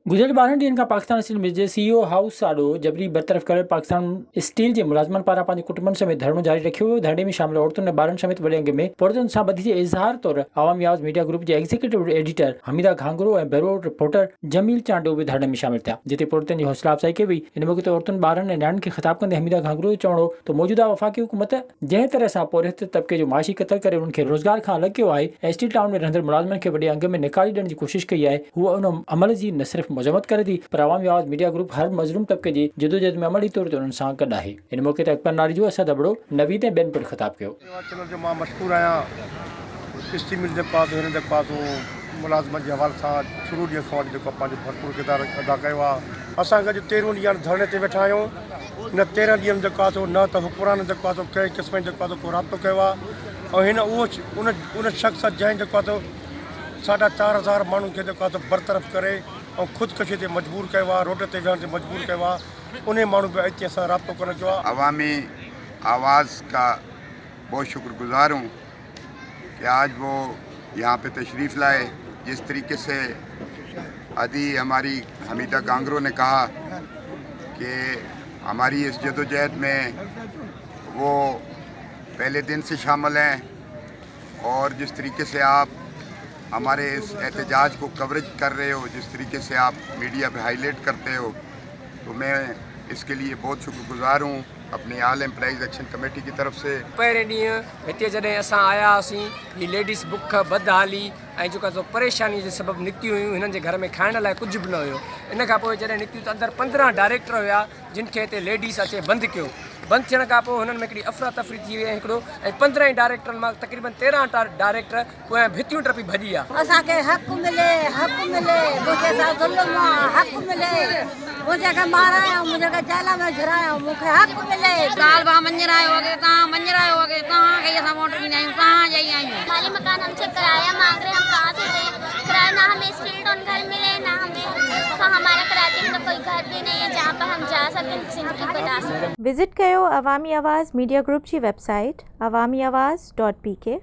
गुज़िरियल 12 ॾींहनि खां पाकिस्तान स्टील मिल जे CEO हाउस आॾो जबरी बरतरफ़ करे पाकिस्तान स्टील जे मुलाज़िमनि पारां पंहिंजे कुटुंबनि समेत धरणो जारी रखियो वियो। धरणे में शामिल औरतुनि ऐं ॿारनि समेत वॾे अंग में पौरतुनि सां ॿधी जे इज़हार तौरु अवामी आवाज़ मीडिया ग्रुप जे एग्ज़ीक्यूटिव एडिटर हमीदा घांगरो ऐं ब्यूरो रिपोर्टर जमील चांडो बि धरणे में शामिल थिया, जिते पौरतुनि जी हौसला अफ़ज़ाई कई वई। इन मौक़े ते औरतुनि, ॿारनि ऐं नियाणियुनि खे ख़िताब कंदे हमीदा घांगरो जो चवणो त मौजूदा वफ़ाक़ी हुकूमत जंहिं तरह सां पौरहित तबिके जो माशी क़त्ल करे उन्हनि खे रोज़गार खां अलॻि कयो आहे ऐं स्टील टाउन में रहंदड़ मुलाज़िमनि खे वॾे अंग में निकाली ॾियण जी कोशिशि कई आहे, हूअ उन अमल जी न सिर्फ़ मज़म्मत करे थी पर अवामी आवाज़ मीडिया ग्रुप हर मज़लूम तबिके जी जदोजहद में अमली तौर ते उन्हनि सां गॾु आहे। इन मौक़े ते अकबर नारिजो, असद अबड़ो, नवीद ऐं ॿियनि पिणु ख़िताब कयो। मां मशहूर आहियां स्टील मिल जे पास हिन जे पास मुलाज़िमत जे हवाले सां शुरू ॾींहं खां वठी जेको पंहिंजो भरपूर किरदारु अदा कयो आहे। असां गॾु 13 ॾींहं धरणे ते वेठा आहियूं। हिन 13 ॾींहंनि जेको आहे न त हुकुमरान जेको आहे कंहिं क़िस्म जेको आहे को राब्तो कयो आहे ऐं हिन उन शख़्स जंहिं जेको आहे 4,500 माण्हुनि खे जेको आहे बरतरफ़ करे ऐं ख़ुदकशी ते मजबूर कयो आहे, रोड ते वेहण ते मजबूर कयो आहे, उन माण्हू बि अची असां राब्तो कोन कयो आहे। अवामी आवाज़ का बहुत शुक्रगुजार हूँ कि आज वो यहाँ पे तशरीफ़ लाए। जिस तरीके से अदी हमारी हमीदा गांगरो ने कहा कि हमारी इस जदोजहद में वो पहले दिन से शामिल हैं और जिस तरीके से आप हमारे इस एहतजाज को कवरेज कर रहे हो, जिस तरीके से आप मीडिया पे हाईलाइट करते हो, तो मैं इसके लिए बहुत शुक्रगुजार हूँ अपनी आल एम्प्लॉइज़ एक्शन कमेटी की तरफ से। पहिरें ॾींहुं हिते जॾहिं असां आया हुआसीं, हीअ लेडीज़ बुख बदहाली ऐं जेका परेशानी जे सबबु निकितियूं हुयूं, हिननि जे घर में खाइण लाइ कुझु बि न हुयो। इन खां पोइ जॾहिं निकितियूं त अंदरि 15 डायरेक्टर हुया जिन खे हिते लेडीज़ अचे बंदि कयो। बंदि थियण खां पोइ हुननि में हिकिड़ी अफ़रा तफ़री थी वई ऐं हिकिड़ो ऐं 15 डायरेक्टरनि मां तक़रीबन 13 डायरेक्टर पोयां भितियूं टपी भॼी विया। असांखे हक़ मिले, हक़ मिले, मुंहिंजे सां ज़ुल्म आहे, हक़ मिले, मुंहिंजे खे मारायो, मुंहिंजे खे जेल में झिरायो, मूंखे हक़ मिले। साल भा मंजरायो वगे तव्हां खे असां वोट ॾींदा आहियूं, तव्हां जा ई आहियूं। खाली मकान हमसे किराया मांग रहे हैं, हम कहाँ से दें किराया? ना हमें स्टील टाउन घर मिले, ना हमें हमारे कराची में तो कोई घर भी नहीं है जहाँ पर हम जा सकें, जिंदगी बता सकें। विजिट कयो अवामी आवाज़ मीडिया ग्रुप जी वेबसाइट awamiawaz.pk।